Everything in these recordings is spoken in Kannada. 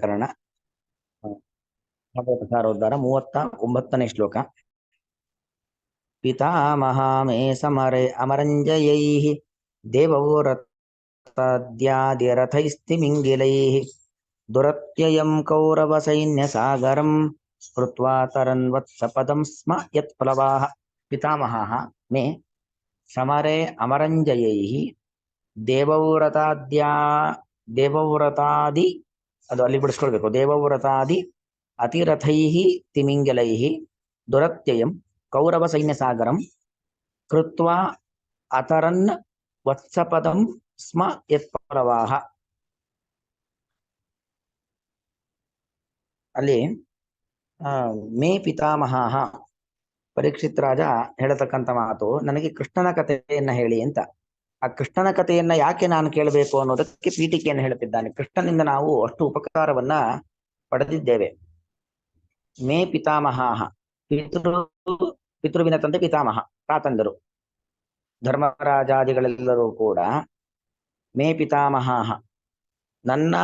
ಪ್ರಕರಣ ಸಾರೋದ್ಧಾರ 39ನೇ ಶ್ಲೋಕ. ಪಿತಾಮಹ ಮೇ ಸಮರೆ ಅಮರಂಜಯೈಃ ದೇವವ್ರತಾದ್ಯಾದಿರಥೈಸ್ತಿಮಿಂಗಿಲೈಃ ದುರತ್ಯಯಂ ಕೌರವ ಸೈನ್ಯ ಸಾಗರಂ ಕೃತ್ವಾ ತರನ್ವತ್ಸಪದಂ ಸ್ಮ ಯತ್ಪ್ಲವಾಃ. ಪಿತಾಮಹಃ ಮೇ ಸಮರೆ ಅಮರಂಜಯೈಃ ದೇವವ್ರತಾದಿ ಅದು ಅಲ್ಲಿ ಬಿಡಿಸ್ಕೊಳ್ಬೇಕು. ದೇವವ್ರತಾದಿ ಅತಿರಥೈಃ ತಿಮಿಂಗಲೈಃ ದುರತ್ಯಯಂ ಕೌರವ ಸೈನ್ಯ ಸಾಗರಂ ಕೃತ್ವಾ ಅತರನ್ ವತ್ಸಪದಂ ಸ್ಮ ಯತ್ಪ್ಲವಾಃ. ಅಲ್ಲಿ ಮೇ ಪಿತಾಮಹಃ ಪರೀಕ್ಷಿತ್ ರಾಜ ಹೇಳತಕ್ಕಂಥ ಮಾತು, ನನಗೆ ಕೃಷ್ಣನ ಕಥೆಯನ್ನ ಹೇಳಿ ಅಂತ. ಆ ಕೃಷ್ಣನ ಕಥೆಯನ್ನ ಯಾಕೆ ನಾನು ಕೇಳಬೇಕು ಅನ್ನೋದಕ್ಕೆ ಪೀಠಿಕೆಯನ್ನು ಹೇಳುತ್ತಿದ್ದಾನೆ. ಕೃಷ್ಣನಿಂದ ನಾವು ಅಷ್ಟು ಉಪಕಾರವನ್ನ ಪಡೆದಿದ್ದೇವೆ. ಮೇ ಪಿತಾಮಹಃ, ಪಿತೃವಿನ ತಂದೆ ಪಿತಾಮಹ, ತಾತಂದರು. ಧರ್ಮರಾಜಾದಿಗಳೆಲ್ಲರೂ ಕೂಡ ಮೇ ಪಿತಾಮಹಃ, ನನ್ನ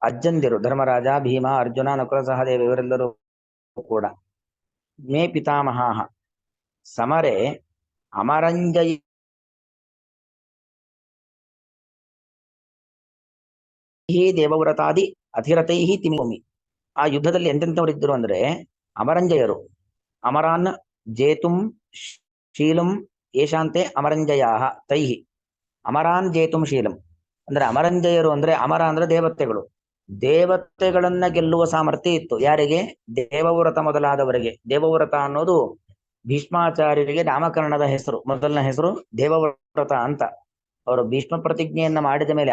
ಅಜ್ಜಂದಿರು ಧರ್ಮರಾಜ, ಭೀಮ, ಅರ್ಜುನ, ನಕುಲ, ಸಹದೇವ ಇವರೆಲ್ಲರೂ ಕೂಡ ಮೇ ಪಿತಾಮಹಃ ಸಮರೆ ಅಮರಂಜಯ ದೇವವ್ರತಾದಿ ಅಧಿರಥೈಹಿ ತಿಮಿಮಿ. ಆ ಯುದ್ಧದಲ್ಲಿ ಎಂತೆಂಥವರಿದ್ದರು ಅಂದ್ರೆ ಅಮರಂಜಯರು. ಅಮರಾನ್ ಜೇತುಂ ಶೀಲಂ ಏಷಾಂತೆ ಅಮರಂಜಯಾಹ ತೈಹಿ. ಅಮರಾನ್ ಜೇತುಂ ಶೀಲಂ ಅಂದ್ರೆ ಅಮರಂಜಯರು ಅಂದ್ರೆ ಅಮರ ಅಂದ್ರೆ ದೇವತೆಗಳು. ದೇವತೆಗಳನ್ನ ಗೆಲ್ಲುವ ಸಾಮರ್ಥ್ಯ ಇತ್ತು. ಯಾರಿಗೆ? ದೇವವ್ರತ ಮೊದಲಾದವರಿಗೆ. ದೇವವ್ರತ ಅನ್ನೋದು ಭೀಷ್ಮಾಚಾರ್ಯರಿಗೆ ನಾಮಕರಣದ ಹೆಸರು. ಮೊದಲನ ಹೆಸರು ದೇವವ್ರತ ಅಂತ. ಅವರು ಭೀಷ್ಮ ಪ್ರತಿಜ್ಞೆಯನ್ನ ಮಾಡಿದ ಮೇಲೆ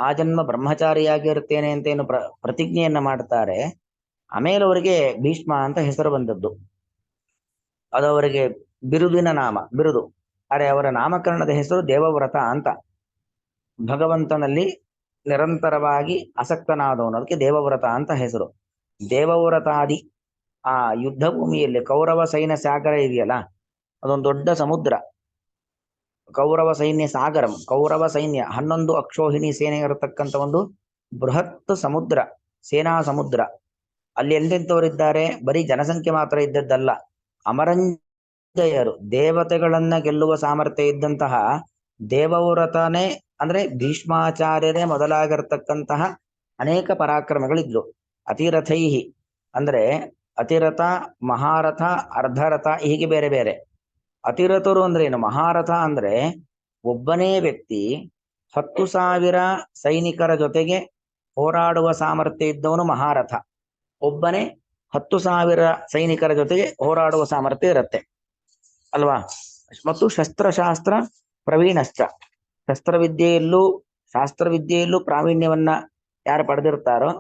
ಆಜನ್ಮ ಬ್ರಹ್ಮಚಾರಿಯಾಗಿರುತ್ತೇನೆ ಅಂತ ಏನು ಪ್ರತಿಜ್ಞೆಯನ್ನ ಮಾಡ್ತಾರೆ, ಆಮೇಲೆ ಅವರಿಗೆ ಭೀಷ್ಮ ಅಂತ ಹೆಸರು ಬಂದದ್ದು. ಅದು ಅವರಿಗೆ ಬಿರುದಿನ ನಾಮ, ಬಿರುದು. ಆದರೆ ಅವರ ನಾಮಕರಣದ ಹೆಸರು ದೇವವ್ರತ ಅಂತ. ಭಗವಂತನಲ್ಲಿ ನಿರಂತರವಾಗಿ ಆಸಕ್ತನಾದವನು, ಅದಕ್ಕೆ ದೇವವ್ರತ ಅಂತ ಹೆಸರು. ದೇವವ್ರತಾದಿ ಆ ಯುದ್ಧ ಭೂಮಿಯಲ್ಲಿ ಕೌರವ ಸೈನ್ಯ ಸಾಗರ ಇದೆಯಲ್ಲ, ಅದೊಂದು ದೊಡ್ಡ ಸಮುದ್ರ. ಕೌರವ ಸೈನ್ಯ ಸಾಗರಂ, ಕೌರವ ಸೈನ್ಯ 11 ಅಕ್ಷೋಹಿಣಿ ಸೇನೆ ಇರತಕ್ಕಂಥ ಒಂದು ಬೃಹತ್ ಸಮುದ್ರ, ಸೇನಾ ಸಮುದ್ರ. ಅಲ್ಲಿ ಎಂತೆಂಥವರಿದ್ದಾರೆ? ಬರೀ ಜನಸಂಖ್ಯೆ ಮಾತ್ರ ಇದ್ದದ್ದಲ್ಲ, ಅಮರಂಜಯರು, ದೇವತೆಗಳನ್ನ ಗೆಲ್ಲುವ ಸಾಮರ್ಥ್ಯ ಇದ್ದಂತಹ ದೇವವ್ರತನೇ ಅಂದ್ರೆ ಭೀಷ್ಮಾಚಾರ್ಯರೇ ಮೊದಲಾಗಿರ್ತಕ್ಕಂತಹ ಅನೇಕ ಪರಾಕ್ರಮಗಳಿದ್ರು. ಅತಿರಥೈಹಿ ಅಂದ್ರೆ ಅತಿರಥ, ಮಹಾರಥ, ಅರ್ಧರಥ, ಹೀಗೆ ಬೇರೆ ಬೇರೆ. ಅತಿರಥರು ಅಂದ್ರೆ ಏನು? ಮಹಾರಥ ಅಂದ್ರೆ ಒಬ್ಬನೇ ವ್ಯಕ್ತಿ 10,000 ಸೈನಿಕರ ಜೊತೆಗೆ ಹೋರಾಡುವ ಸಾಮರ್ಥ್ಯ ಇದ್ದವನು ಮಹಾರಥ. ಒಬ್ಬನೇ 10,000 ಸೈನಿಕರ ಜೊತೆಗೆ ಹೋರಾಡುವ ಸಾಮರ್ಥ್ಯ ಇರುತ್ತೆ ಅಲ್ವಾ? ಮತ್ತು ಶಸ್ತ್ರಶಾಸ್ತ್ರ ಪ್ರವೀಣಶ್ಚ, ಶಾಸ್ತ್ರವಿದ್ಯೆಯಲ್ಲೂ ಪ್ರಾವೀಣ್ಯವನ್ನ ಯಾರು ಪಡೆದಿರ್ತಾರೋ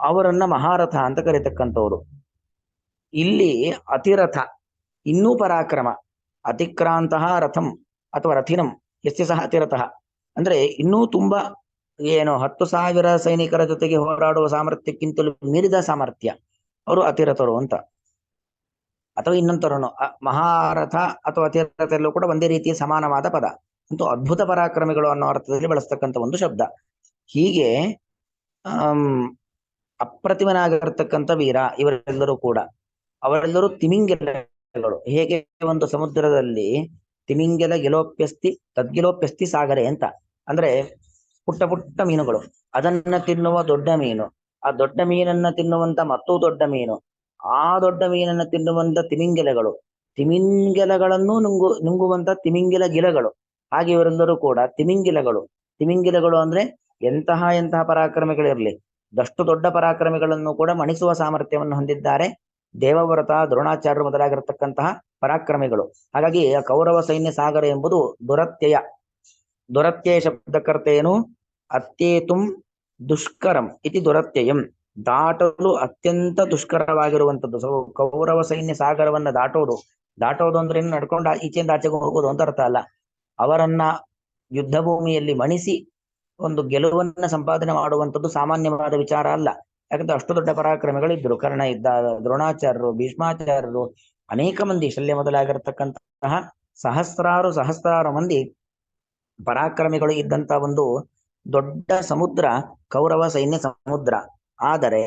ಅವರನ್ನ ಮಹಾರಥ ಅಂತ ಕರೀತಕ್ಕಂಥವ್ರು. ಇಲ್ಲಿ ಅತಿರಥ ಇನ್ನೂ ಪರಾಕ್ರಮ. ಅತಿಕ್ರಾಂತಹ ರಥಂ ಅಥವಾ ರಥಿನಂ ಯಸ್ಯ ಸಹ ಅತಿರಥಃ ಅಂದ್ರೆ ಇನ್ನೂ ತುಂಬಾ ಏನು 10,000 ಸೈನಿಕರ ಜೊತೆಗೆ ಹೋರಾಡುವ ಸಾಮರ್ಥ್ಯಕ್ಕಿಂತಲೂ ಮೀರಿದ ಸಾಮರ್ಥ್ಯ, ಅವರು ಅತಿರಥರು ಅಂತ. ಅಥವಾ ಇನ್ನೊಂತರನು ಮಹಾರಥ ಅಥವಾ ಅತಿರಥ ಎಲ್ಲೂ ಕೂಡ ಒಂದೇ ರೀತಿಯ ಸಮಾನವಾದ ಪದ. ಅಂತೂ ಅದ್ಭುತ ಪರಾಕ್ರಮಿಗಳು ಅನ್ನೋ ಅರ್ಥದಲ್ಲಿ ಬಳಸ್ತಕ್ಕಂಥ ಒಂದು ಶಬ್ದ. ಹೀಗೆ ಅಪ್ರತಿಮನಾಗಿರ್ತಕ್ಕಂಥ ವೀರ ಇವರೆಲ್ಲರೂ ಕೂಡ. ಅವರೆಲ್ಲರೂ ತಿಮಿಂಗಿಲಗಳು. ಹೇಗೆ ಒಂದು ಸಮುದ್ರದಲ್ಲಿ ತಿಮಿಂಗಿಲ ಗಿಲೋಪ್ಯಸ್ತಿ ತದ್ಗಿಲೋಪ್ಯಸ್ತಿ ಸಾಗರೆ ಅಂತ ಅಂದ್ರೆ ಪುಟ್ಟ ಪುಟ್ಟ ಮೀನುಗಳು, ಅದನ್ನ ತಿನ್ನುವ ದೊಡ್ಡ ಮೀನು, ಆ ದೊಡ್ಡ ಮೀನನ್ನ ತಿನ್ನುವಂತ ಮತ್ತೂ ದೊಡ್ಡ ಮೀನು, ಆ ದೊಡ್ಡ ಮೀನನ್ನ ತಿನ್ನುವಂತ ತಿಮಿಂಗಿಲಗಳು, ತಿಮಿಂಗಿಲಗಳನ್ನು ನುಂಗುವಂತ ತಿಮಿಂಗಿಲ ಗಿಲಗಳು. ಹಾಗೆ ಇವರೆಲ್ಲರೂ ಕೂಡ ತಿಮಿಂಗಿಲಗಳು. ತಿಮಿಂಗಿಲಗಳು ಅಂದ್ರೆ ಎಂತಹ ಪರಾಕ್ರಮಿಗಳಿರಲಿ, ದಷ್ಟು ದೊಡ್ಡ ಪರಾಕ್ರಮಿಗಳನ್ನು ಕೂಡ ಮಣಿಸುವ ಸಾಮರ್ಥ್ಯವನ್ನು ಹೊಂದಿದ್ದಾರೆ ದೇವವ್ರತ, ದ್ರೋಣಾಚಾರ್ಯರು ಮೊದಲಾಗಿರತಕ್ಕಂತಹ ಪರಾಕ್ರಮಿಗಳು. ಹಾಗಾಗಿ ಆ ಕೌರವ ಸೈನ್ಯ ಸಾಗರ ಎಂಬುದು ದುರತ್ಯಯ. ದುರತ್ಯಯ ಶಬ್ದಕರ್ತ ಏನು? ಅತ್ಯೇತುಂ ದುಷ್ಕರಂ ಇತಿ ದುರತ್ಯಯಂ, ದಾಟಲು ಅತ್ಯಂತ ದುಷ್ಕರವಾಗಿರುವಂಥದ್ದು. ಕೌರವ ಸೈನ್ಯ ಸಾಗರವನ್ನ ದಾಟೋದು ಅಂದ್ರೆ ಏನು? ನಡ್ಕೊಂಡು ಈಚೆಯಿಂದ ಆಚೆಗೆ ಹೋಗೋದು ಅಂತ ಅರ್ಥ ಅಲ್ಲ. ಅವರನ್ನ ಯುದ್ಧ ಭೂಮಿಯಲ್ಲಿ ಮಣಿಸಿ ಒಂದು ಗೆಲುವನ್ನ ಸಂಪಾದನೆ ಮಾಡುವಂಥದ್ದು ಸಾಮಾನ್ಯವಾದ ವಿಚಾರ ಅಲ್ಲ. ಯಾಕಂದ್ರೆ ಅಷ್ಟು ದೊಡ್ಡ ಪರಾಕ್ರಮಿಗಳಿದ್ರು. ಕರ್ಣ ಇದ್ದ, ದ್ರೋಣಾಚಾರ್ಯರು, ಭೀಷ್ಮಾಚಾರ್ಯರು, ಅನೇಕ ಮಂದಿ, ಶಲ್ಯ ಮೊದಲಾಗಿರತಕ್ಕಂತಹ ಸಹಸ್ರಾರು ಮಂದಿ ಪರಾಕ್ರಮಿಗಳು ಇದ್ದಂತ ಒಂದು ದೊಡ್ಡ ಸಮುದ್ರ ಕೌರವ ಸೈನ್ಯ ಸಮುದ್ರ. ಆದರೆ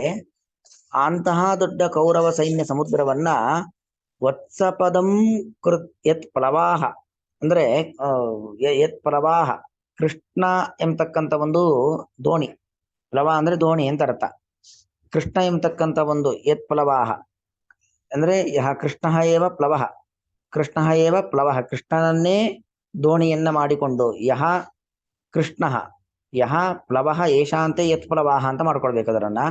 ಅಂತಹ ದೊಡ್ಡ ಕೌರವ ಸೈನ್ಯ ಸಮುದ್ರವನ್ನ ವತ್ಸಪದಂ ಯತ್ ಪ್ರವಾಹ ಅಂದ್ರೆ ಯತ್ ಪ್ರವಾಹ ಕೃಷ್ಣ ಎಂಬತಕ್ಕಂಥ ಒಂದು ದೋಣಿ, ಪ್ಲವ ಅಂದ್ರೆ ದೋಣಿ ಅಂತ ಅರ್ಥ. ಕೃಷ್ಣ ಎಂಬತಕ್ಕಂಥ ಒಂದು ಯತ್ ಪ್ಲವಾಹ ಅಂದ್ರೆ ಯಹ ಕೃಷ್ಣ ಏವ ಪ್ಲವಃ, ಕೃಷ್ಣ ಏವ ಪ್ಲವಃ, ಕೃಷ್ಣನನ್ನೇ ದೋಣಿಯನ್ನ ಮಾಡಿಕೊಂಡು ಯಹ ಕೃಷ್ಣ ಯಹ ಪ್ಲವಃ ಏಷಾಂತೆ ಯತ್ ಪ್ಲವಾಹ ಅಂತ ಮಾಡ್ಕೊಳ್ಬೇಕು ಅದರನ್ನ.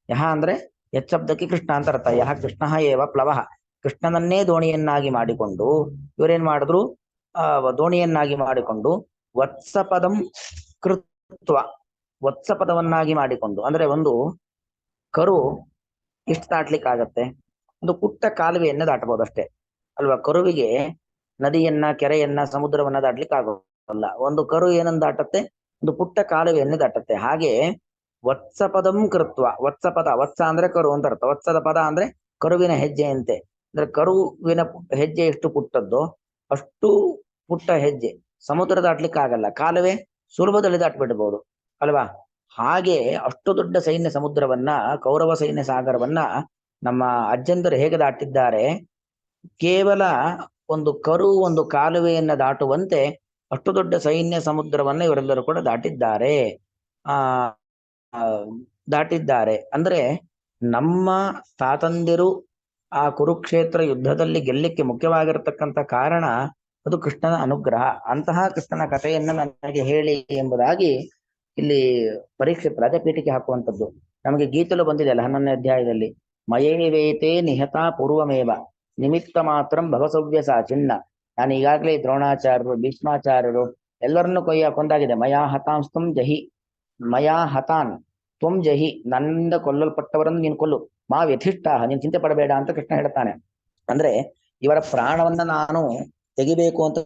ಯಹ ಅಂದ್ರೆ ಯತ್ ಶಬ್ದಕ್ಕೆ ಕೃಷ್ಣ ಅಂತ ಅರ್ಥ. ಯಹ ಕೃಷ್ಣ ಏವ ಪ್ಲವಃ, ಕೃಷ್ಣನನ್ನೇ ದೋಣಿಯನ್ನಾಗಿ ಮಾಡಿಕೊಂಡು ಇವರೇನ್ ಮಾಡಿದ್ರು, ದೋಣಿಯನ್ನಾಗಿ ಮಾಡಿಕೊಂಡು ವತ್ಸಪದಂ ಕೃತ್ವ, ವತ್ಸಪದವನ್ನಾಗಿ ಮಾಡಿಕೊಂಡು ಅಂದ್ರೆ ಒಂದು ಕರು ಎಷ್ಟು ದಾಟ್ಲಿಕ್ಕಾಗತ್ತೆ, ಒಂದು ಪುಟ್ಟ ಕಾಲುವೆಯನ್ನ ದಾಟಬಹುದಷ್ಟೇ ಅಲ್ವಾ. ಕರುವಿಗೆ ನದಿಯನ್ನ, ಕೆರೆಯನ್ನ, ಸಮುದ್ರವನ್ನ ದಾಟ್ಲಿಕ್ಕೆ ಆಗೋಲ್ಲ. ಒಂದು ಕರು ಏನನ್ನ ದಾಟತ್ತೆ, ಒಂದು ಪುಟ್ಟ ಕಾಲುವೆಯನ್ನು ದಾಟತ್ತೆ. ಹಾಗೆ ವತ್ಸಪದಂ ಕೃತ್ವ, ವತ್ಸಪದ, ವತ್ಸ ಅಂದ್ರೆ ಕರು ಅಂತ ಅರ್ಥ, ವತ್ಸದ ಪದ ಅಂದ್ರೆ ಕರುವಿನ ಹೆಜ್ಜೆಯಂತೆ. ಅಂದ್ರೆ ಕರುವಿನ ಹೆಜ್ಜೆ ಎಷ್ಟು ಪುಟ್ಟದ್ದೋ ಅಷ್ಟು ಪುಟ್ಟ ಹೆಜ್ಜೆ ಸಮುದ್ರ ದಾಟ್ಲಿಕ್ಕೆ ಆಗಲ್ಲ, ಕಾಲುವೆ ಸುಲಭದಲ್ಲಿ ದಾಟ್ಬಿಡ್ಬಹುದು ಅಲ್ವಾ. ಹಾಗೆ ಅಷ್ಟು ದೊಡ್ಡ ಸೈನ್ಯ ಸಮುದ್ರವನ್ನ, ಕೌರವ ಸೈನ್ಯ ಸಾಗರವನ್ನ ನಮ್ಮ ಅಜ್ಜಂದರು ಹೇಗೆ ದಾಟಿದ್ದಾರೆ, ಕೇವಲ ಒಂದು ಕರು ಒಂದು ಕಾಲುವೆಯನ್ನ ದಾಟುವಂತೆ ಅಷ್ಟು ದೊಡ್ಡ ಸೈನ್ಯ ಸಮುದ್ರವನ್ನ ಇವರೆಲ್ಲರೂ ಕೂಡ ದಾಟಿದ್ದಾರೆ. ಆ ದಾಟಿದ್ದಾರೆ ಅಂದ್ರೆ ನಮ್ಮ ತಾತಂದಿರು ಆ ಕುರುಕ್ಷೇತ್ರ ಯುದ್ಧದಲ್ಲಿ ಗೆಲ್ಲಿಕ್ಕೆ ಮುಖ್ಯವಾಗಿರತಕ್ಕಂಥ ಕಾರಣ ಅದು ಕೃಷ್ಣನ ಅನುಗ್ರಹ. ಅಂತಹ ಕೃಷ್ಣನ ಕಥೆಯನ್ನ ನನಗೆ ಹೇಳಿ ಎಂಬುದಾಗಿ ಇಲ್ಲಿ ಪರೀಕ್ಷಿತ್ ರಾಜಪೀಠಿಕೆ ಹಾಕುವಂಥದ್ದು. ನಮಗೆ ಗೀತಲು ಬಂದಿದೆ ಅಲ್ಲ 11ನೇ ಅಧ್ಯಾಯದಲ್ಲಿ, ಮಯೇವೇತೆ ನಿಹತ ಪೂರ್ವಮೇವ ನಿಮಿತ್ತ ಮಾತ್ರಂ ಭವಸವ್ಯಸ ಚಿನ್ನ. ನಾನು ಈಗಾಗಲೇ ದ್ರೋಣಾಚಾರ್ಯರು, ಭೀಷ್ಮಾಚಾರ್ಯರು ಎಲ್ಲರನ್ನು ಕೊಂದಾಗಿದೆ. ಮಯಾ ಹತಾಂಸ್ತಂ ಜಹಿ, ಮಯಾ ಹತಾನ್ ತ್ವಂ ಜಹಿ, ನನ್ನಿಂದ ಕೊಲ್ಲಲ್ಪಟ್ಟವರನ್ನು ನೀನು ಕೊಲ್ಲು, ಮಾ ವ್ಯಥಿಷ್ಠ, ನೀನು ಚಿಂತೆ ಪಡಬೇಡ ಅಂತ ಕೃಷ್ಣ ಹೇಳ್ತಾನೆ. ಅಂದ್ರೆ ಇವರ ಪ್ರಾಣವನ್ನ ನಾನು ತೆಗಿಬೇಕು ಅಂತ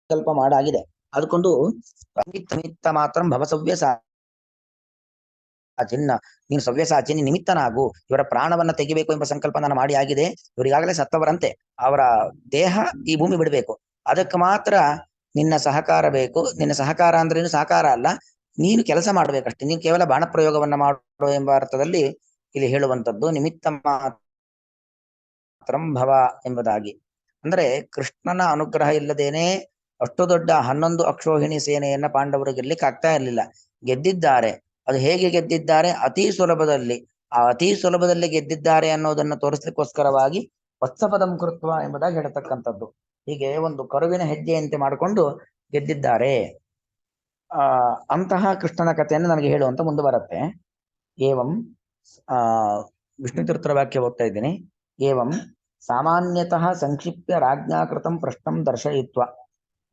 ಸಂಕಲ್ಪ ಮಾಡಾಗಿದೆ. ಅದಕ್ಕೊಂದು ನಿಮಿತ್ತ ಮಾತ್ರ ಭವಸವ್ಯಸ ಚಿನ್ನ, ನೀನು ಸವ್ಯಸಾಚಿನಿ ನಿಮಿತ್ತನಾಗು, ಇವರ ಪ್ರಾಣವನ್ನ ತೆಗಿಬೇಕು ಎಂಬ ಸಂಕಲ್ಪ ನಾನು ಮಾಡಿ ಆಗಿದೆ. ಇವರಿಗಾಗಲೇ ಸತ್ತವರಂತೆ, ಅವರ ದೇಹ ಈ ಭೂಮಿ ಬಿಡಬೇಕು, ಅದಕ್ಕೆ ಮಾತ್ರ ನಿನ್ನ ಸಹಕಾರ ಬೇಕು. ನಿನ್ನ ಸಹಕಾರ ಅಂದ್ರೆ ಸಹಕಾರ ಅಲ್ಲ, ನೀನು ಕೆಲಸ ಮಾಡ್ಬೇಕಷ್ಟೇ, ನೀನು ಕೇವಲ ಬಾಣ ಪ್ರಯೋಗವನ್ನ ಮಾಡು ಎಂಬ ಅರ್ಥದಲ್ಲಿ ಇಲ್ಲಿ ಹೇಳುವಂಥದ್ದು ನಿಮಿತ್ತ ಮಾತ್ರಂ ಭವ ಎಂಬುದಾಗಿ. ಅಂದ್ರೆ ಕೃಷ್ಣನ ಅನುಗ್ರಹ ಇಲ್ಲದೇನೆ ಅಷ್ಟು ದೊಡ್ಡ 11 ಅಕ್ಷೋಹಿಣಿ ಸೇನೆಯನ್ನ ಪಾಂಡವರು ಗೆಲ್ಲಿಕ್ಕೆ ಆಗ್ತಾ ಇರಲಿಲ್ಲ. ಗೆದ್ದಿದ್ದಾರೆ. ಅದು ಹೇಗೆ ಗೆದ್ದಿದ್ದಾರೆ, ಅತಿ ಸುಲಭದಲ್ಲಿ. ಆ ಅತಿ ಸುಲಭದಲ್ಲಿ ಗೆದ್ದಿದ್ದಾರೆ ಅನ್ನೋದನ್ನು ತೋರಿಸ್ಲಿಕ್ಕೋಸ್ಕರವಾಗಿ ವತ್ಸಪದಂ ಕೃತ್ವ ಎಂಬುದಾಗಿ ಹೇಳ್ತಕ್ಕಂಥದ್ದು. ಹೀಗೆ ಒಂದು ಕರುವಿನ ಹೆಜ್ಜೆಯಂತೆ ಮಾಡಿಕೊಂಡು ಗೆದ್ದಿದ್ದಾರೆ. ಅಂತಹ ಕೃಷ್ಣನ ಕಥೆಯನ್ನು ನನಗೆ ಹೇಳುವಂತ ಮುಂದೆ ಬರುತ್ತೆ. ಏವಂ ವಿಷ್ಣು ತೀರ್ಥರ ವಾಕ್ಯ ಓದ್ತಾ ಇದ್ದೀನಿ. ಏವಂ ಸಾಮಾನ್ಯತಃ ಸಂಕ್ಷಿಪ್ಯ ರಾಜ್ಞಾಕೃತಂ ಪ್ರಶ್ನಂ ದರ್ಶಯಿತ್ವ,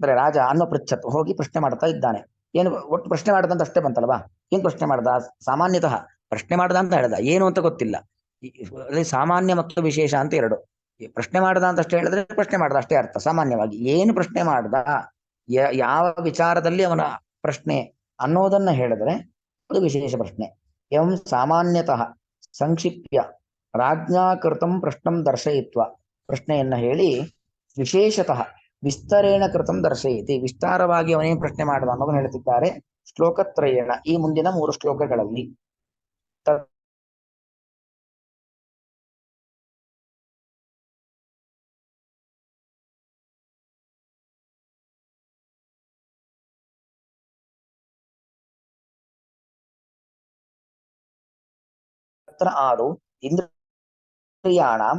ಅಂದ್ರೆ ರಾಜ ಅನ್ನಪೃಚ್ಛತ್, ಹೋಗಿ ಪ್ರಶ್ನೆ ಮಾಡ್ತಾ ಇದ್ದಾನೆ. ಏನು ಒಟ್ಟು ಪ್ರಶ್ನೆ ಮಾಡ್ದಂತ ಅಷ್ಟೇ ಬಂತಲ್ವಾ. ಏನ್ ಪ್ರಶ್ನೆ ಮಾಡ್ದ, ಸಾಮಾನ್ಯತಃ ಪ್ರಶ್ನೆ ಮಾಡ್ದ ಅಂತ ಹೇಳ್ದ, ಏನು ಅಂತ ಗೊತ್ತಿಲ್ಲ. ಸಾಮಾನ್ಯ ಮತ್ತು ವಿಶೇಷ ಅಂತ ಎರಡು. ಪ್ರಶ್ನೆ ಮಾಡ್ದ ಅಂತ ಅಷ್ಟೇ ಹೇಳಿದ್ರೆ ಪ್ರಶ್ನೆ ಮಾಡ್ದ ಅಷ್ಟೇ ಅರ್ಥ. ಸಾಮಾನ್ಯವಾಗಿ ಏನು ಪ್ರಶ್ನೆ ಮಾಡ್ದ, ಯಾವ ವಿಚಾರದಲ್ಲಿ ಅವನ ಪ್ರಶ್ನೆ ಅನ್ನೋದನ್ನ ಹೇಳಿದ್ರೆ ಅದು ವಿಶೇಷ ಪ್ರಶ್ನೆ. ಎಂ ಸಾಮಾನ್ಯತಃ ಸಂಕ್ಷಿಪ್ಯ ರಾಜ್ಞಾಕೃತಂ ಪ್ರಶ್ನಂ ದರ್ಶಯಿತ್ವ, ಪ್ರಶ್ನೆಯನ್ನ ಹೇಳಿ ವಿಶೇಷತಃ ವಿಸ್ತರೇಣ ಕೃತಂ ದರ್ಶಯತಿ, ವಿಸ್ತಾರವಾಗಿ ಅವನೇನು ಪ್ರಶ್ನೆ ಮಾಡಿದ ಅನ್ನೋದನ್ನು ಹೇಳ್ತಿದ್ದಾರೆ ಶ್ಲೋಕತ್ರಯೇಣ, ಈ ಮುಂದಿನ 3 ಶ್ಲೋಕಗಳಲ್ಲಿ. ತತ್ರ ಆದೌ ಇಂದ್ರಿಯಾಣಾಂ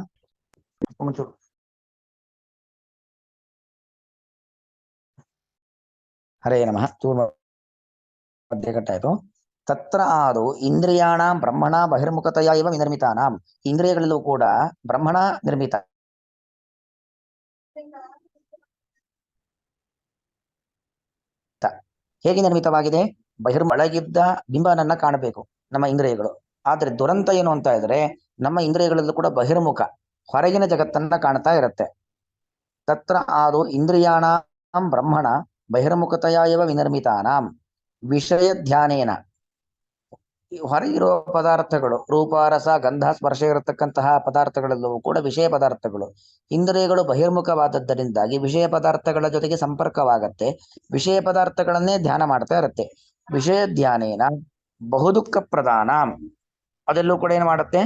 ಹರೇ ನಮಃ. ಮಧ್ಯೆ ಕಟ್ಟಾಯ್ತು. ತತ್ರ ಆದೌ ಇಂದ್ರಿಯಾಣಾಂ ಬ್ರಹ್ಮಣ ಬಹಿರ್ಮುಖತೆಯ ಇವ ವಿನಿರ್ಮಿತಾನಾಂ, ಇಂದ್ರಿಯಗಳಲ್ಲೂ ಕೂಡ ಬ್ರಹ್ಮಣ ನಿರ್ಮಿತ. ಹೇಗೆ ನಿರ್ಮಿತವಾಗಿದೆ, ಬಹಿರ್ಮೊಳಗಿದ್ದ ಬಿಂಬನನ್ನ ಕಾಣಬೇಕು ನಮ್ಮ ಇಂದ್ರಿಯಗಳು. ಆದ್ರೆ ದುರಂತ ಏನು ಅಂತ ಇದ್ರೆ ನಮ್ಮ ಇಂದ್ರಿಯಗಳಲ್ಲೂ ಕೂಡ ಬಹಿರ್ಮುಖ, ಹೊರಗಿನ ಜಗತ್ತನ್ನ ಕಾಣ್ತಾ ಇರುತ್ತೆ. ತತ್ರ ಆದೌ ಇಂದ್ರಿಯಾಣಾಂ ಬ್ರಹ್ಮಣ ಬಹಿರ್ಮುಖತೆಯ ಇವ ವಿನಿರ್ಮಿತಾನಾಂ ವಿಷಯ ಧ್ಯಾನೇನ, ಈ ಹೊರಗಿರುವ ಪದಾರ್ಥಗಳು ರೂಪ ರಸ ಗಂಧ ಸ್ಪರ್ಶ ಇರತಕ್ಕಂತಹ ಪದಾರ್ಥಗಳೆಲ್ಲವೂ ಕೂಡ ವಿಷಯ ಪದಾರ್ಥಗಳು. ಇಂದ್ರಿಯಗಳು ಬಹಿರ್ಮುಖವಾದದ್ದರಿಂದಾಗಿ ವಿಷಯ ಪದಾರ್ಥಗಳ ಜೊತೆಗೆ ಸಂಪರ್ಕವಾಗತ್ತೆ, ವಿಷಯ ಪದಾರ್ಥಗಳನ್ನೇ ಧ್ಯಾನ ಮಾಡ್ತಾ ಇರುತ್ತೆ. ವಿಷಯ ಧ್ಯಾನೇನ ಬಹುದುಃಖ ಪ್ರಧಾನ, ಅದೆಲ್ಲೂ ಕೂಡ ಏನು ಮಾಡುತ್ತೆ,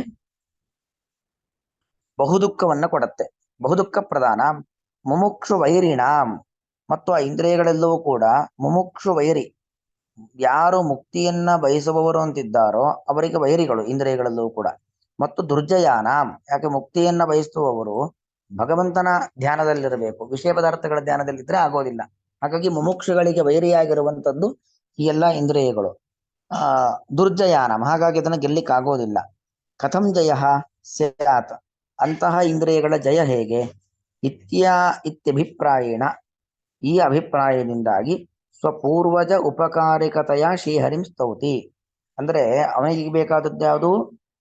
ಬಹುದುಃಖವನ್ನ ಕೊಡತ್ತೆ. ಬಹುದುಃಖ ಪ್ರಧಾನ ಮುಮುಕ್ಷು ವೈರಿಣಾಂ, ಮತ್ತು ಆ ಇಂದ್ರಿಯಗಳೆಲ್ಲವೂ ಕೂಡ ಮುಮುಕ್ಷು ವೈರಿ, ಯಾರು ಮುಕ್ತಿಯನ್ನ ಬಯಸುವವರು ಅಂತಿದ್ದಾರೋ ಅವರಿಗೆ ವೈರಿಗಳು ಇಂದ್ರಿಯಗಳೆಲ್ಲವೂ ಕೂಡ. ಮತ್ತು ದುರ್ಜಯಾನಾಂ, ಯಾಕೆ ಮುಕ್ತಿಯನ್ನ ಬಯಸುವವರು ಭಗವಂತನ ಧ್ಯಾನದಲ್ಲಿರಬೇಕು, ವಿಷಯ ಪದಾರ್ಥಗಳ ಧ್ಯಾನದಲ್ಲಿದ್ರೆ ಆಗೋದಿಲ್ಲ. ಹಾಗಾಗಿ ಮುಮುಕ್ಷುಗಳಿಗೆ ವೈರಿಯಾಗಿರುವಂಥದ್ದು ಈ ಎಲ್ಲ ಇಂದ್ರಿಯಗಳು. ದುರ್ಜಯಾನಂ, ಹಾಗಾಗಿ ಅದನ್ನು ಗೆಲ್ಲಿಕ್ಕಾಗೋದಿಲ್ಲ. ಕಥಂ ಜಯ ಸ್ಯಾತ್, ಅಂತಹ ಇಂದ್ರಿಯಗಳ ಜಯ ಹೇಗೆ? ಇತ್ಯಭಿಪ್ರಾಯೇಣ, ಈ ಅಭಿಪ್ರಾಯದಿಂದಾಗಿ ಸ್ವಪೂರ್ವಜ ಉಪಕಾರಿಕತೆಯ ಶ್ರೀಹರಿಂ ಸ್ತೌತಿ. ಅಂದ್ರೆ ಅವನಿಗೆ ಬೇಕಾದದ್ದು ಯಾವುದು?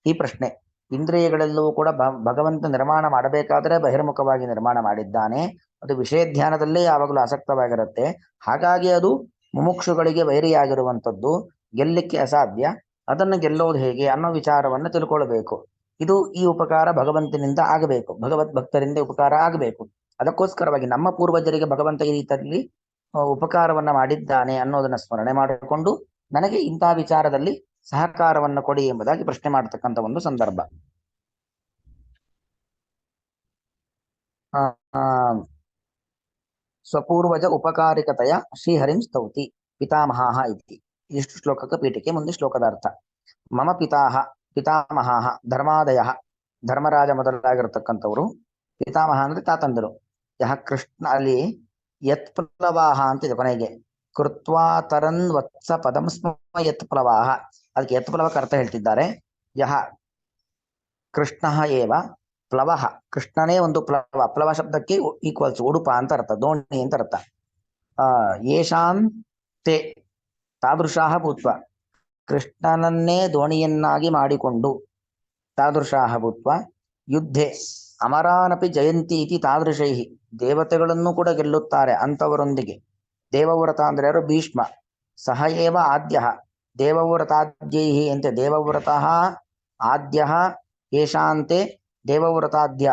ಈ ಪ್ರಶ್ನೆ. ಇಂದ್ರಿಯಗಳೆಲ್ಲವೂ ಕೂಡ ಭಗವಂತ ನಿರ್ಮಾಣ ಮಾಡಬೇಕಾದ್ರೆ ಬಹಿರ್ಮುಖವಾಗಿ ನಿರ್ಮಾಣ ಮಾಡಿದ್ದಾನೆ, ಅದು ವಿಷಯ ಧ್ಯಾನದಲ್ಲೇ ಯಾವಾಗಲೂ ಆಸಕ್ತವಾಗಿರುತ್ತೆ. ಹಾಗಾಗಿ ಅದು ಮುಮುಕ್ಷುಗಳಿಗೆ ವೈರಿಯಾಗಿರುವಂಥದ್ದು, ಗೆಲ್ಲಕ್ಕೆ ಅಸಾಧ್ಯ. ಅದನ್ನು ಗೆಲ್ಲೋದು ಹೇಗೆ ಅನ್ನೋ ವಿಚಾರವನ್ನು ತಿಳ್ಕೊಳ್ಬೇಕು. ಇದು ಈ ಉಪಕಾರ ಭಗವಂತನಿಂದ ಆಗಬೇಕು, ಭಗವದ್ ಭಕ್ತರಿಂದ ಉಪಕಾರ ಆಗಬೇಕು. ಅದಕ್ಕೋಸ್ಕರವಾಗಿ ನಮ್ಮ ಪೂರ್ವಜರಿಗೆ ಭಗವಂತ ಈ ರೀತಿಯಲ್ಲಿ ಉಪಕಾರವನ್ನ ಮಾಡಿದ್ದಾನೆ ಅನ್ನೋದನ್ನ ಸ್ಮರಣೆ ಮಾಡಿಕೊಂಡು ನನಗೆ ಇಂತಹ ವಿಚಾರದಲ್ಲಿ ಸಹಕಾರವನ್ನ ಕೊಡಿ ಎಂಬುದಾಗಿ ಪ್ರಶ್ನೆ ಮಾಡತಕ್ಕಂಥ ಒಂದು ಸಂದರ್ಭ. ಸ್ವಪೂರ್ವಜ ಉಪಕಾರಿಕತೆಯ ಶ್ರೀಹರಿಂ ಸ್ತೌತಿ ಪಿತಾಮಹಾಹ ಇತಿ. ಇಷ್ಟು ಶ್ಲೋಕಕ್ಕೆ ಪೀಠಿಕೆ. ಮುಂದೆ ಶ್ಲೋಕದ ಅರ್ಥ. ಮಮ ಪಿತಾಮಹಾಹ ಧರ್ಮಾದಯ, ಧರ್ಮರಾಜ ಮೊದಲಾಗಿರತಕ್ಕಂಥವ್ರು. ಪಿತಾಮಹ ಅಂದ್ರೆ ತಾತಂದರು. ಯಹ ಕೃಷ್ಣ, ಅಲ್ಲಿ ಯತ್ಪ್ಲವಾಹ ಅಂತಿದೆ ಕೊನೆಗೆ. ಕೃತ್ವಾ ತರನ್ ವತ್ಸ ಪದಂ ಸ್ಮ ಯತ್ಪ್ಲವಾಹ, ಅದಕ್ಕೆ ಯತ್ಪ್ಲವಕ್ಕೆ ಅರ್ಥ ಹೇಳ್ತಿದ್ದಾರೆ. ಯಹ ಕೃಷ್ಣ ಏವ ಪ್ಲವಃ, ಕೃಷ್ಣನೇ ಒಂದು ಪ್ಲವ. ಪ್ಲವ ಶಬ್ದಕ್ಕೆ ಈಕ್ವಲ್ಸ್ ಉಡುಪ ಅಂತ ಅರ್ಥ, ದೋಣಿ ಅಂತ ಅರ್ಥ. ಯೇಷಾಂ ತೇ ತಾದೃಶಾಹ ಭೂತ್ವ, ಕೃಷ್ಣನನ್ನೇ ದೋಣಿಯನ್ನಾಗಿ ಮಾಡಿಕೊಂಡು, ತಾದೃಶಾಹ ಭೂತ್ವ ಯುದ್ಧೆ ಅಮರಾನಪಿ ಜಯಂತಿ ಇತಿ ತಾದೃಶೈ, ದೇವತೆಗಳನ್ನು ಕೂಡ ಗೆಲ್ಲುತ್ತಾರೆ ಅಂತವರೊಂದಿಗೆ. ದೇವವ್ರತ ಅಂದ್ರೆ ಯಾರು? ಭೀಷ್ಮ. ಸಹ ಏವ ಆದ್ಯ ದೇವವ್ರತಾದ್ಯೈ ಅಂತೆ, ದೇವವ್ರತಃ ಆದ್ಯ ಯೇಷಾಂತೆ ದೇವವ್ರತಾದ್ಯ,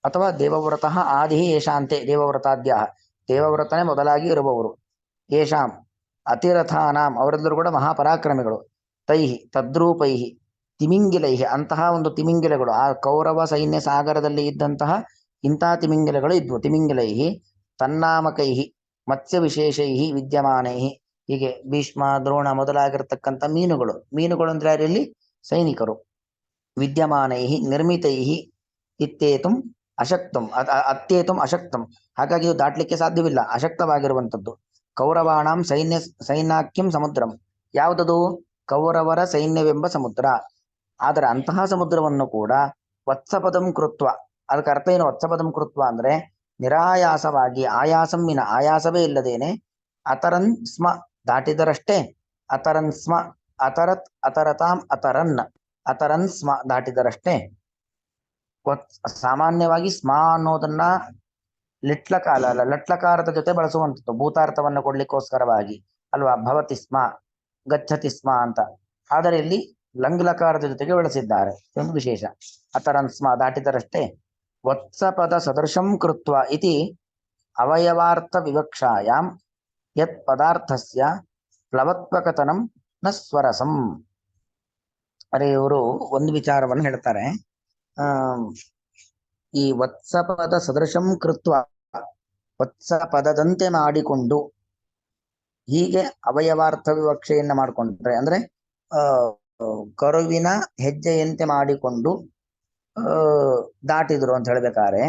ಅಥವಾ ದೇವವ್ರತಃ ಆದಿ ಯೇಷಾಂತೆ ದೇವವ್ರತಾದ್ಯ, ದೇವವ್ರತನೇ ಮೊದಲಾಗಿ ಇರುವವರು. ಯೇಷಾಂ ಅತಿರಥಾನಾಂ, ಅವರೆಲ್ಲರೂ ಕೂಡ ಮಹಾಪರಾಕ್ರಮಿಗಳು. ತೈಹಿ ತದ್ರೂಪೈಹಿ ತಿಮಿಂಗಿಲೈಹಿ, ಅಂತಹ ಒಂದು ತಿಮಿಂಗಿಲಗಳು, ಆ ಕೌರವ ಸೈನ್ಯ ಸಾಗರದಲ್ಲಿ ಇದ್ದಂತಹ ಇಂತಹ ತಿಮಿಂಗಿಲಗಳು ಇದ್ವು. ತಿಮಿಂಗಿಲೈಹಿ ತನ್ನಾಮಕೈಹಿ ಮತ್ಸ್ಯ ವಿಶೇಷೈಹಿ ವಿದ್ಯಮಾನೈಹಿ, ಹೀಗೆ ಭೀಷ್ಮ ದ್ರೋಣ ಮೊದಲಾಗಿರ್ತಕ್ಕಂಥ ಮೀನುಗಳು ಅಂದ್ರೆ ಯಾರಲ್ಲಿ? ಸೈನಿಕರು. ವಿದ್ಯಮಾನೈಹಿ ನಿರ್ಮಿತೈಹಿ ಇತ್ತೇತುಂ ಅಶಕ್ತಂ, ಅತ್ಯೇತುಂ ಅಶಕ್ತಂ, ಹಾಗಾಗಿ ಇದು ದಾಟ್ಲಿಕ್ಕೆ ಸಾಧ್ಯವಿಲ್ಲ, ಅಶಕ್ತವಾಗಿರುವಂಥದ್ದು. ಕೌರವಾಣಾಂ ಸೈನ್ಯಾಖ್ಯಂ ಸಮುದ್ರಂ, ಯಾವುದದು? ಕೌರವರ ಸೈನ್ಯವೆಂಬ ಸಮುದ್ರ. ಆದರೆ ಅಂತಹ ಸಮುದ್ರವನ್ನು ಕೂಡ ವತ್ಸಪದಂ ಕೃತ್ವ, ಅದಕ್ಕೆ ಅರ್ಥ ಏನು? ವತ್ಸಪದಂ ಕೃತ್ವ ಅಂದ್ರೆ ನಿರಾಯಾಸವಾಗಿ, ಆಯಾಸಂವಿನ, ಆಯಾಸವೇ ಇಲ್ಲದೇನೆ, ಅತರನ್ ಸ್ಮ ದಾಟಿದರಷ್ಟೇ, ಅತರನ್ ಸ್ಮ ಅತರತ್ ಅತರತಾಂ ಅತರನ್, ಅತರನ್ ಸ್ಮ ದಾಟಿದರಷ್ಟೇ. ಸಾಮಾನ್ಯವಾಗಿ ಸ್ಮ ಅನ್ನೋದನ್ನ ಲಿಟ್ಲಕಾಲ ಅಲ್ಲ, ಲಟ್ಲಕಾರದ ಜೊತೆ ಬಳಸುವಂಥದ್ದು, ಭೂತಾರ್ಥವನ್ನು ಕೊಡ್ಲಿಕ್ಕೋಸ್ಕರವಾಗಿ ಅಲ್ವಾ, ಭವತಿ ಸ್ಮ ಗಚ್ಚತಿ ಸ್ಮ ಅಂತ. ಆದರೆ ಇಲ್ಲಿ ಲಂಗ್ಲಕಾರದ ಜೊತೆಗೆ ಬಳಸಿದ್ದಾರೆ, ಒಂದು ವಿಶೇಷ. ಅತರನ್ ಸ್ಮ ದಾಟಿದರಷ್ಟೇ. ವತ್ಸಪದ ಸದೃಶಂ ಕೃತ್ವ ಇತಿ ಅವಯವಾರ್ಥ ವಿವಕ್ಷಾಯಾಂ ಯತ್ ಪದಾರ್ಥಸ್ಯ ಪ್ಲವತ್ವಕಥನಂ ನ ಸ್ವರಸಂ. ಅರೆ, ಇವರು ಒಂದು ವಿಚಾರವನ್ನು ಹೇಳ್ತಾರೆ. ಈ ವತ್ಸಪದ ಸದೃಶಂ ಕೃತ್ವ, ವತ್ಸ ಪದದಂತೆ ಮಾಡಿಕೊಂಡು, ಹೀಗೆ ಅವಯವಾರ್ಥ ವಿವಕ್ಷೆಯನ್ನ ಮಾಡಿಕೊಂಡ್ರೆ ಅಂದ್ರೆ ಕರುವಿನ ಹೆಜ್ಜೆಯಂತೆ ಮಾಡಿಕೊಂಡು ದಾಟಿದ್ರು ಅಂತ ಹೇಳ್ಬೇಕಾದ್ರೆ,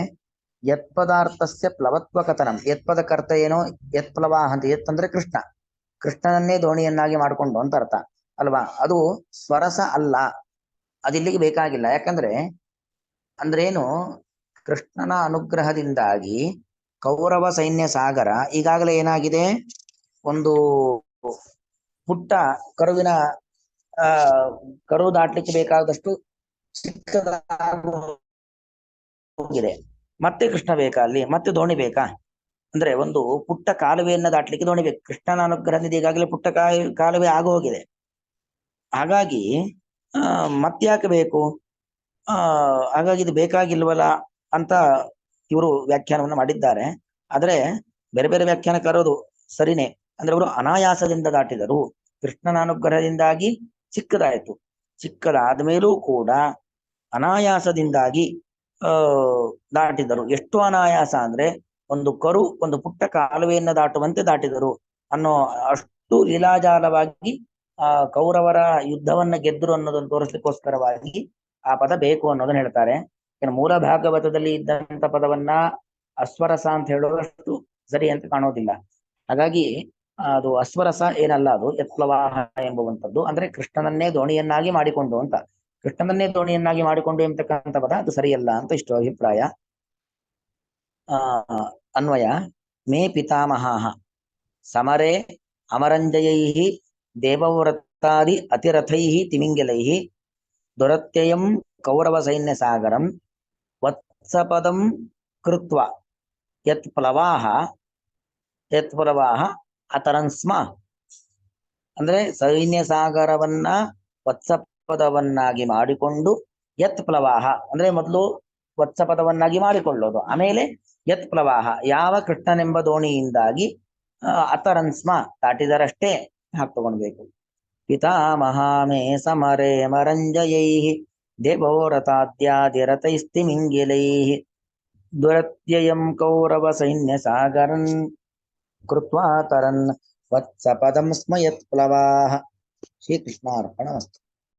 ಯತ್ಪದಾರ್ಥಸ್ಯ ಪ್ಲವತ್ವ ಕಥನಂ, ಯತ್ಪದ ಕರ್ತ ಏನೋ, ಯತ್ಪ್ಲವಾಹ ಅಂತ. ಯತ್ ಅಂದ್ರೆ ಕೃಷ್ಣ, ಕೃಷ್ಣನನ್ನೇ ದೋಣಿಯನ್ನಾಗಿ ಮಾಡಿಕೊಂಡು ಅಂತ ಅರ್ಥ ಅಲ್ವಾ. ಅದು ಸ್ವರಸ ಅಲ್ಲ, ಅದಿಲ್ಲಿಗೆ ಬೇಕಾಗಿಲ್ಲ. ಯಾಕಂದ್ರೆ ಅಂದ್ರೇನು, ಕೃಷ್ಣನ ಅನುಗ್ರಹದಿಂದಾಗಿ ಕೌರವ ಸೈನ್ಯ ಸಾಗರ ಈಗಾಗಲೇ ಏನಾಗಿದೆ, ಒಂದು ಪುಟ್ಟ ಕರುವಿನ ಕರು ದಾಟ್ಲಿಕ್ಕೆ ಬೇಕಾದಷ್ಟು ಚಿಕ್ಕದಾಗಿದೆ. ಮತ್ತೆ ಕೃಷ್ಣ ಬೇಕಾ ಅಲ್ಲಿ? ಮತ್ತೆ ದೋಣಿ ಬೇಕಾ? ಅಂದ್ರೆ ಒಂದು ಪುಟ್ಟ ಕಾಲುವೆಯನ್ನ ದಾಟ್ಲಿಕ್ಕೆ ದೋಣಿ ಬೇಕು. ಕೃಷ್ಣನ ಅನುಗ್ರಹದಿಂದ ಈಗಾಗಲೇ ಪುಟ್ಟ ಕಾಲುವೆ ಆಗೋಗಿದೆ. ಹಾಗಾಗಿ ಮತ್ತ್ಯಾಕೆ ಬೇಕು, ಹಾಗಾಗಿ ಇದು ಬೇಕಾಗಿಲ್ವಲ್ಲ ಅಂತ ಇವರು ವ್ಯಾಖ್ಯಾನವನ್ನು ಮಾಡಿದ್ದಾರೆ. ಆದ್ರೆ ಬೇರೆ ಬೇರೆ ವ್ಯಾಖ್ಯಾನಕಾರರು ಸರಿನೇ, ಅಂದ್ರೆ ಅವರು ಅನಾಯಾಸದಿಂದ ದಾಟಿದರು. ಕೃಷ್ಣನ ಅನುಗ್ರಹದಿಂದಾಗಿ ಚಿಕ್ಕದಾಯಿತು, ಚಿಕ್ಕದಾದ ಮೇಲೂ ಕೂಡ ಅನಾಯಾಸದಿಂದಾಗಿ ದಾಟಿದರು. ಎಷ್ಟು ಅನಾಯಾಸ ಅಂದ್ರೆ ಒಂದು ಕರು ಒಂದು ಪುಟ್ಟ ಕಾಲುವೆಯನ್ನ ದಾಟುವಂತೆ ದಾಟಿದರು ಅನ್ನೋ ಅಷ್ಟು ಲೀಲಾಜಾಲವಾಗಿ ಕೌರವರ ಯುದ್ಧವನ್ನ ಗೆದ್ದರು ಅನ್ನೋದನ್ನು ತೋರಿಸ್ಲಿಕ್ಕೋಸ್ಕರವಾಗಿ ಆ ಪದ ಬೇಕು ಅನ್ನೋದನ್ನ ಹೇಳ್ತಾರೆ. ಮೂಲ ಭಾಗವತದಲ್ಲಿ ಇದ್ದಂತ ಪದವನ್ನ ಅಶ್ವರಸ ಅಂತ ಹೇಳೋದಷ್ಟು ಸರಿ ಅಂತ ಕಾಣೋದಿಲ್ಲ. ಹಾಗಾಗಿ ಅದು ಅಶ್ವರಸ ಏನಲ್ಲ, ಅದು ಯತ್ಪ್ಲವಾಹ ಎಂಬುವಂಥದ್ದು. ಅಂದ್ರೆ ಕೃಷ್ಣನನ್ನೇ ದೋಣಿಯನ್ನಾಗಿ ಮಾಡಿಕೊಂಡು ಅಂತ, ಕೃಷ್ಣನನ್ನೇ ದೋಣಿಯನ್ನಾಗಿ ಮಾಡಿಕೊಂಡು ಎಂಬತಕ್ಕಂಥ ಪದ ಅದು ಸರಿಯಲ್ಲ ಅಂತ ಇಷ್ಟು ಅಭಿಪ್ರಾಯ. ಅನ್ವಯ ಮೇ ಪಿತಾಮಹಾಃ ಸಮರೇ ಅಮರಂಜಯೈಃ ದೇವವ್ರತಾದಿ ಅತಿರಥೈಃ ತಿಮಿಂಗಿಲೈಃ ದುರತ್ಯಯಂ ಕೌರವ ಸೈನ್ಯ ಸಾಗರಂ ವತ್ಸಪದಂ ಕೃತ್ವ ಯತ್ ಪ್ಲವಾಹ ಅತರನ್ ಸ್ಮ. ಅಂದ್ರೆ ಸೈನ್ಯ ಸಾಗರವನ್ನ ವತ್ಸಪದವನ್ನಾಗಿ ಮಾಡಿಕೊಂಡು ಯತ್ ಪ್ಲವಾಹ ಅಂದ್ರೆ ಮೊದಲು ವತ್ಸಪದವನ್ನಾಗಿ ಮಾಡಿಕೊಳ್ಳೋದು, ಆಮೇಲೆ ಯತ್ ಪ್ಲವಾಹ ಯಾವ ಕೃಷ್ಣನೆಂಬ ದೋಣಿಯಿಂದಾಗಿ ಅತರನ್ ಸ್ಮ ದಾಟಿದರಷ್ಟೇ ಹಾಕ್ತಗೊಳ್ಬೇಕು. ಪಿತಾಮಹ ಮೇ ಸಮರೇ ಮರಂಜಯೈಃ ದೇವೋರಥಾದ್ಯಾದಿರಥೈಸ್ತಿಮಿಂಗಿಲೈಃ ದುರತ್ಯಯಂ ಕೌರವ ಸೈನ್ಯ ಸಾಗರನ್ ಕೃತ್ವಾ ತರನ್ ವತ್ಸಪದಂ ಸ್ಮ ಯತ್ ಪ್ಲವಾಹ. ಶ್ರೀಕೃಷ್ಣಾರ್ಪಣಮಸ್ತು.